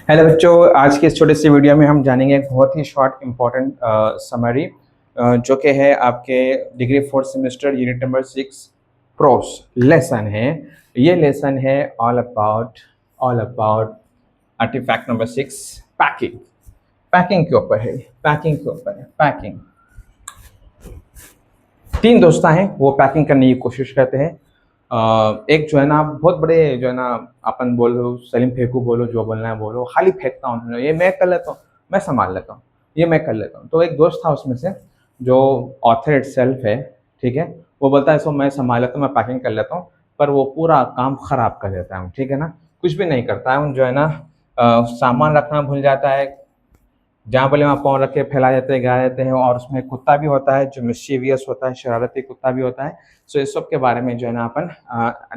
Hello बच्चों, आज की इस छोटे सी वीडियो में हम जानेंगे एक बहुत ही शॉर्ट इम्पॉर्टेंट समरी जो कि है आपके degree fourth semester unit number 6 prose lesson है। ये लेसन है all about artifact number 6 packing. Packing के ऊपर है, पैकिंग के ऊपर है। पैकिंग, तीन दोस्त हैं, वो पैकिंग करने की कोशिश करते हैं। एक जो है ना बहुत बड़े जो है ना, अपन बोलो सलीम फेंकू, बोलो जो बोलना है बोलो, खाली फेंकता हूँ, ये मैं कर लेता हूँ, मैं संभाल लेता हूँ, ये मैं कर लेता हूँ। तो एक दोस्त था उसमें से जो ऑथर इटसेल्फ है, ठीक है। वो बोलता है इसको मैं संभाल लेता हूँ, मैं पैकिंग कर लेता हूँ, पर वो पूरा काम खराब कर देता है, ठीक है ना। कुछ भी नहीं करता है जो है ना, सामान रखना भूल जाता है, जहाँ बोले वहाँ पाँव रख के फैला देते हैं, गा देते हैं। और उसमें कुत्ता भी होता है जो मिस्चीवियस होता है, शरारती कुत्ता भी होता है। सो इस सब के बारे में जो है ना अपन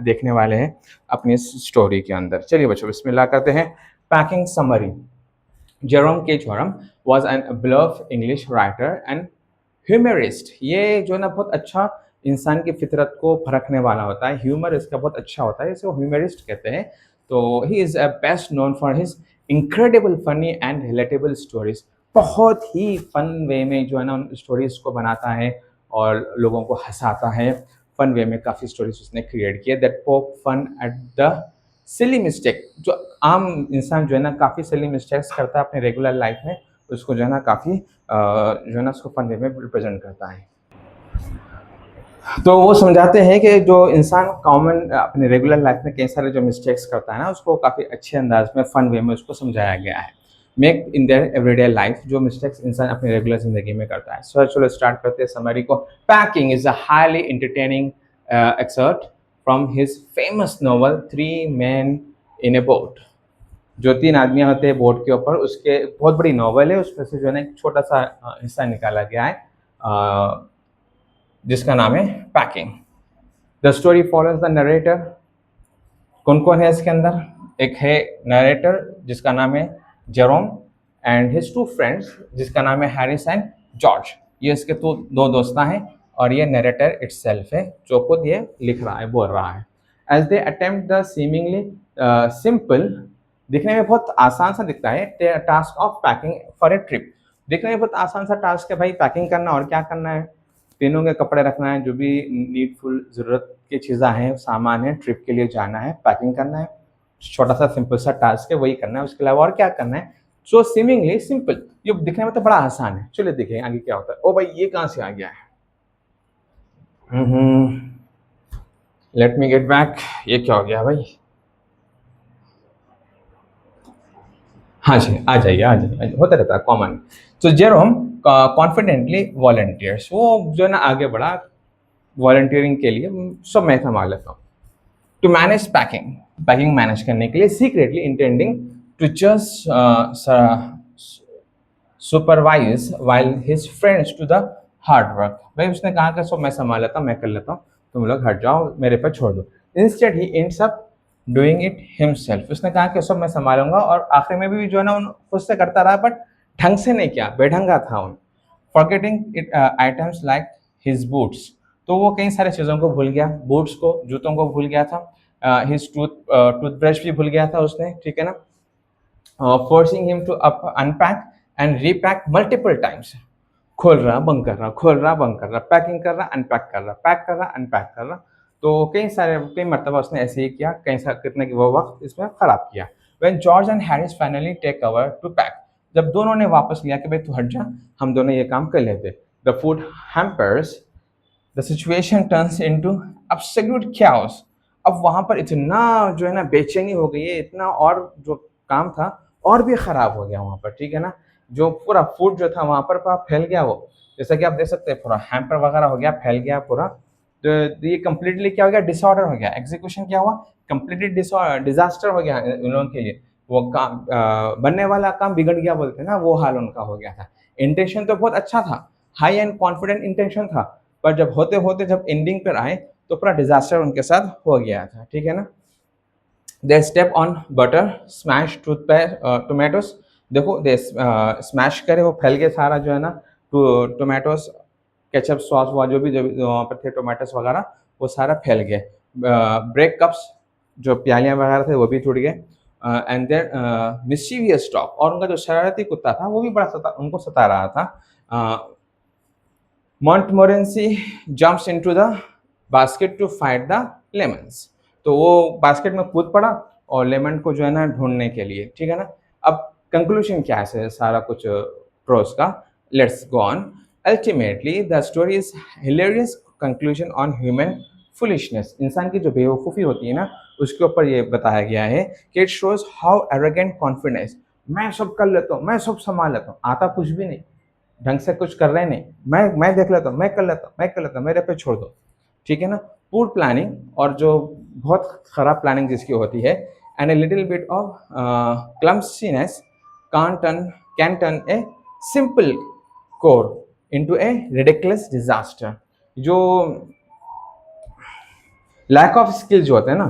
देखने वाले हैं अपनी इस स्टोरी के अंदर। चलिए बच्चों, बिस्मिल्लाह करते हैं। Packing summary. Jerome K Jerome was an beloved English writer and humorist. ये जो है ना बहुत अच्छा इंसान की फितरत को परखने वाला होता है, ह्यूमर इसका बहुत अच्छा होता है, इसको ह्यूमरिस्ट कहते हैं। तो he is best known for his incredible funny and relatable stories. बहुत ही फन वे में जो है ना उन स्टोरीज को बनाता है और लोगों को हंसाता है। फन वे में काफ़ी स्टोरीज उसने क्रिएट किए that poke fun at the silly mistake. जो आम इंसान जो है ना काफ़ी सिली मिस्टेक्स करता है अपने रेगुलर लाइफ में, उसको जो है ना काफ़ी जो है ना उसको फन वे में रिप्रेजेंट करता है। तो वो समझाते हैं कि जो इंसान कॉमन अपने रेगुलर लाइफ में कई सारे जो मिस्टेक्स करता है ना, उसको काफ़ी अच्छे अंदाज में फन वे में उसको समझाया गया है। Make in their everyday life, जो मिस्टेक्स इंसान अपनी रेगुलर जिंदगी में करता है। सो चलो स्टार्ट करते हैं समरी को। Packing is a highly entertaining exert from his famous novel three man in A boat. जो तीन आदमी होते हैं बोट के ऊपर, उसके बहुत बड़ी नॉवल है, उसमें से जो है ना एक छोटा सा हिस्सा निकाला गया है जिसका नाम है packing. The story follows the narrator. कौन कौन है इसके अंदर? एक है नरेटर जिसका नाम है Jerome and his two friends जिसका नाम है हैरिस एंड जॉर्ज। ये इसके तो दो दोस्त हैं और ये नरेटर इटसेल्फ है जो खुद ये लिख रहा है, बोल रहा है। As they attempt the seemingly simple, दिखने में बहुत आसान सा दिखता है, task of packing for a trip. दिखने में बहुत आसान सा टास्क है भाई, पैकिंग करना, और क्या करना है, तीनों के कपड़े रखना है, जो भी नीडफुल ज़रूरत की चीज़ें हैं, सामान है, ट्रिप के लिए जाना है, पैकिंग करना है। छोटा सा सिंपल सा टास्क है, वही करना है, उसके अलावा और क्या करना है। सो सीमिंगली सिंपल, ये दिखने में तो बड़ा आसान है। चलिए देखें आगे क्या होता है। ओ भाई, ये कहाँ से आ गया है? Let me get back. ये क्या हो गया भाई? हाँ जी, आ जाइए आ जाइए आ जाइए, होता रहता है, कॉमन। तो जेरोम कॉन्फिडेंटली वॉलंटियर्स, वो जो है ना आगे बढ़ा वॉलंटियरिंग के लिए। सब मैं संभाल लेता हूँ। To manage packing, packing manage करने के लिए, secretly intending to just supervise while his friends to the hard work. भाई उसने कहा कि सब मैं संभाल लेता हूँ, मैं कर लेता हूँ, तुम लोग हट जाओ, मेरे पर छोड़ दो। Instead he ends up doing it himself. उसने कहा कि सब मैं संभालूंगा, और आखिर में भी जो है ना उन खुद से करता रहा, बट ढंग से नहीं किया, बेढंगा था उन। Forgetting it items like his boots, तो वो कई सारे चीज़ों को भूल गया, बूट्स को, जूतों को भूल गया था। हिज टूथब्रश भी भूल गया था उसने, ठीक है ना। Forcing him to unpack and repack multiple times. खोल रहा, बंद कर रहा, खोल रहा, बंद कर रहा, पैकिंग कर रहा, अनपैक कर रहा, पैक कर रहा, अनपैक कर रहा। तो कई मरतबा उसने ऐसे ही किया, कितने वो वक्त इसमें खराब किया। When George and Harris finally take over to pack, जब दोनों ने वापस लिया कि भाई तू हट जा, हम दोनों ये काम कर लेते। The food hampers, the situation turns into absolute chaos। अब वहां पर इतना जो है ना बेचैनी हो गई है, इतना, और जो काम था और भी खराब हो गया वहां पर, ठीक है ना। जो पूरा फूड जो था वहां पर पूरा फैल गया, वो जैसा कि आप देख सकते हैं, पूरा हैम्पर वगैरह हो गया, फैल गया पूरा। तो ये कंप्लीटली क्या हो गया, डिसऑर्डर हो गया। एग्जीक्यूशन क्या हुआ, कंप्लीटली डिजास्टर हो गया इन लोगों के लिए। वो काम बनने वाला काम बिगड़ गया बोलते हैं ना, वो हाल उनका हो गया था। इंटेंशन तो बहुत अच्छा था, हाई एंड कॉन्फिडेंट इंटेंशन था, पर जब होते होते जब एंडिंग पर आए तो पूरा डिजास्टर उनके साथ हो गया था, ठीक है ना। दे step on butter smash Tomatoes, देखो दे स्मैश करे, वो फैल गए सारा जो है ना, टोमेटोस, केचप सॉस वहाँ जो वहाँ पर थे, टोमेटोस वगैरह, वो सारा फैल गए। ब्रेक कप्स, जो प्यालियाँ वगैरह थे वो भी टूट गए। एंड देयर मिस्चीवियस डॉग, और उनका जो शरारती कुत्ता था वो भी बड़ा उनको सता रहा था। Montmorency jumps into the basket to find the lemons। तो वो बास्केट में कूद पड़ा और लेमन को जो है ना ढूंढने के लिए, ठीक है ना। अब कंक्लूजन क्या है सारा कुछ प्रोस का, let's go on. Ultimately the story is hilarious conclusion on human foolishness. इंसान की जो बेवकूफ़ी होती है ना उसके ऊपर ये बताया गया है कि it shows how arrogant confidence, मैं सब कर लेता हूँ, मैं सब संभाल लेता हूँ, आता कुछ भी नहीं, ढंग से कुछ कर रहे नहीं, मैं देख लेता हूँ, मैं कर लेता हूँ, मैं कर लेता हूँ, मेरे पे छोड़ दो, ठीक है ना। पुअर प्लानिंग, और जो बहुत खराब प्लानिंग जिसकी होती है, and a little bit of clumsiness can turn a simple chore into a ridiculous disaster. जो लैक ऑफ स्किल जो होता है ना,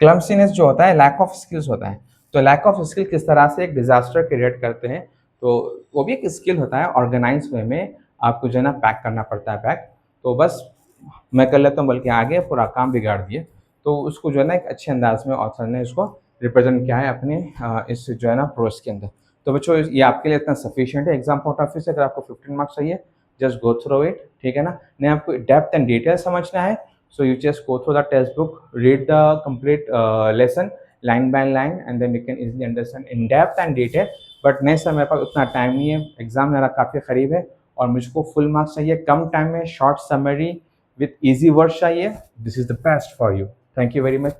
क्लम्सीनेस जो होता है लैक ऑफ स्किल्स होता है, तो लैक ऑफ स्किल किस तरह से एक डिजास्टर क्रिएट करते हैं, तो वो भी एक स्किल होता है। ऑर्गेनाइज वे में आपको जो है ना पैक करना पड़ता है बैग, तो बस मैं कर लेता हूँ बल्कि आगे पूरा काम बिगाड़ दिए। तो उसको जो है ना एक अच्छे अंदाज में ऑथर ने उसको रिप्रेजेंट किया है अपने इस जो है ना प्रोस के अंदर। तो बच्चों ये आपके लिए इतना सफिशिएंट है एग्जाम पॉइंट ऑफ व्यू से। अगर आपको 15 मार्क्स चाहिए जस्ट गो थ्रू इट, ठीक है ना। नहीं आपको डेप्थ एंड डिटेल समझना है, so you just go through the textbook, read the complete lesson line by line, and then you can easily understand in depth and detail। But नहीं sir मेरे पास उतना टाइम नहीं है, एग्जाम मेरा काफ़ी करीब है और मुझको फुल मार्क्स चाहिए कम टाइम में, short summary with easy words चाहिए, this is the best for you. Thank you very much.